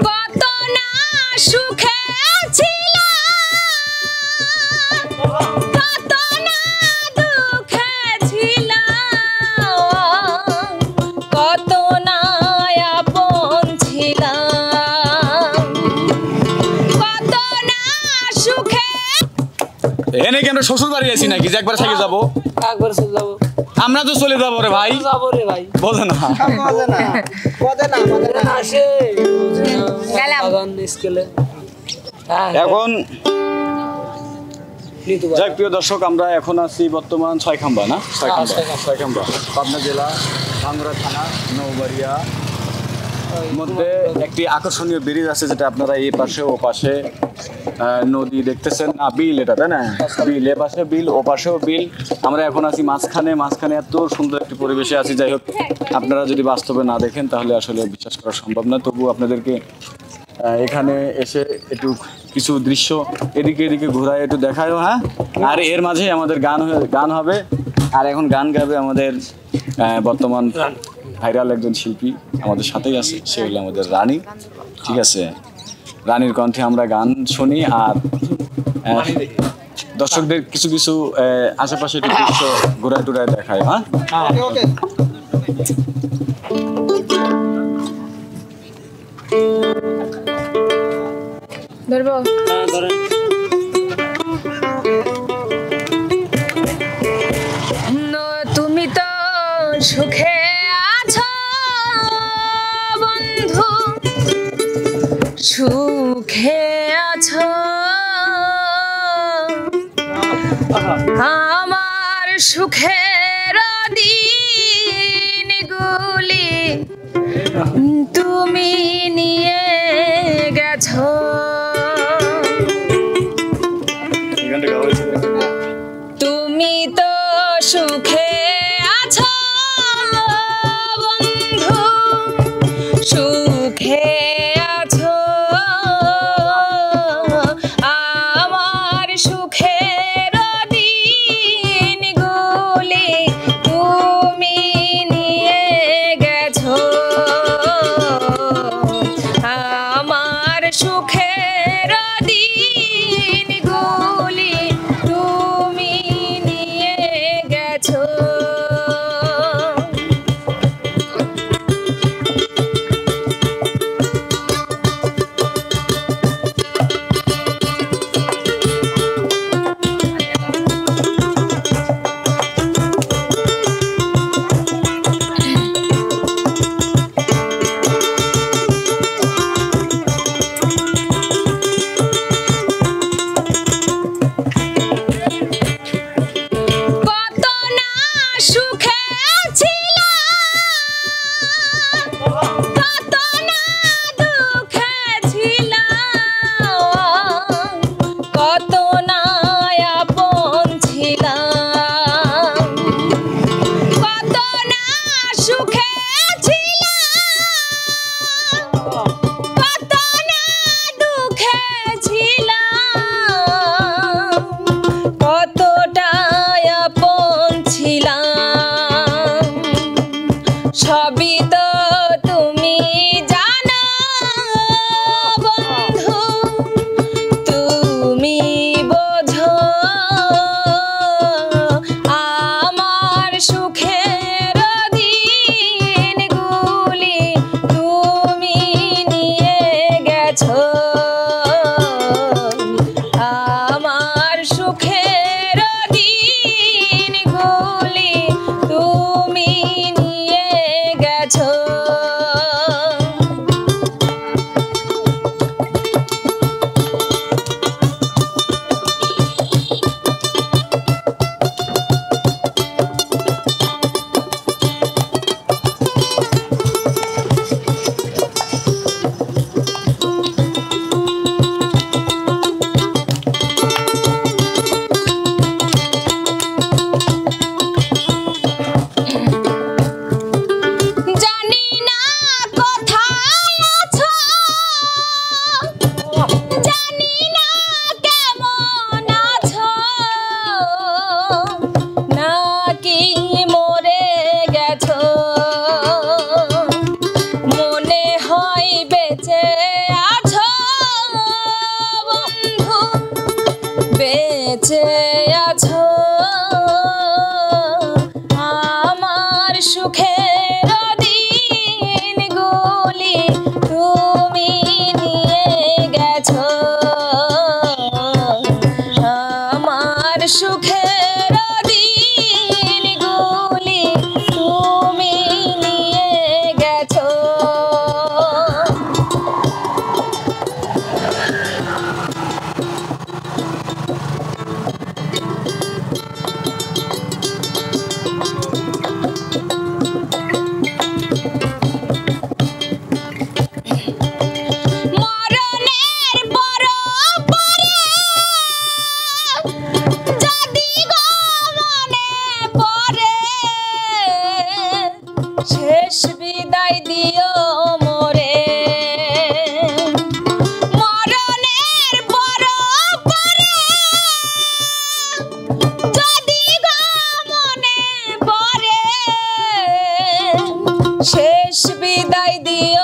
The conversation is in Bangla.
কত না সুখে ছিলাম, কত না দুঃখে ছিলাম, কত না আপন ছিলাম, কত না সুখে। এনে কি আমরা শ্বশুর বাড়ি আছি নাকি যে একবার থেকে যাবো? একবার চলে যাবো। আমরা তো চলে যাবো রে ভাই। যাবো রে ভাই। বলে না আসে গেলাম। স্কেলে এখন যাই প্রিয় দর্শক, আমরা এখন আছি বর্তমান ছয়খাম্বা না, ছয়খাম্বা পাবনা জেলা ভাঙ্গুড়া থানা নৌবাড়িয়া মধ্যে একটি আকর্ষণীয় ব্রিজ আছে, যেটা আপনারা এই পাশে ও পাশে নদী দেখতেছেন। না বিল, এটা তাই না? বিল, এ পাশে বিল, ও পাশেও বিল। আমরা এখন আছি মাঝখানে এত সুন্দর একটি পরিবেশে আছি। যাই হোক, আপনারা যদি বাস্তবে না দেখেন তাহলে আসলে বিশ্বাস করা সম্ভব না। তবু আপনাদেরকে এখানে এসে একটু কিছু দৃশ্য এদিকে ঘোরায় একটু দেখায়ও। হ্যাঁ, আর এর মাঝে আমাদের গান হবে। আর এখন গান গাবে আমাদের বর্তমান ভাইরাল একজন শিল্পী, আমাদের সাথেই আছে, সে হলো আমাদের রানী। ঠিক আছে, রানীর কণ্ঠে আমরা গান শুনি আর দর্শকদের কিছু কিছু আশেপাশে একটু দৃশ্য ঘোরায় টুরায় দেখায়। হ্যাঁ, ধরবো। তুমি তো সুখে আছো বন্ধু, সুখে আছো, আমার সুখের দিনগুলি তুমি নিয়ে গেছো। তুমি তো সুখে আছো বন্ধু, সুখে আছো, আমার সুখের দিনগুলি তুমি নিয়ে গেছো। আমার সুখের দিনগুলি তুমি নিয়ে গেছো। কত না সুখে ছিলাম, কত না দুঃখে ছিলাম, কত না আপন ছিলাম, কত না সুখে ছিলাম, কত না দুঃখে ছিলাম, কতটা আপন ছিলাম, সবই তো তুমি জানো বন্ধু, তুমি বোঝো, আমার সুখের দিনগুলি তুমি নিয়ে গেছো। আমার সুখের দিনগুলি তুমি নিয়ে গেছো। জানি দিও মোরে মরণের পর পরে যদি গো মনে পড়ে শেষ বিদায় দিও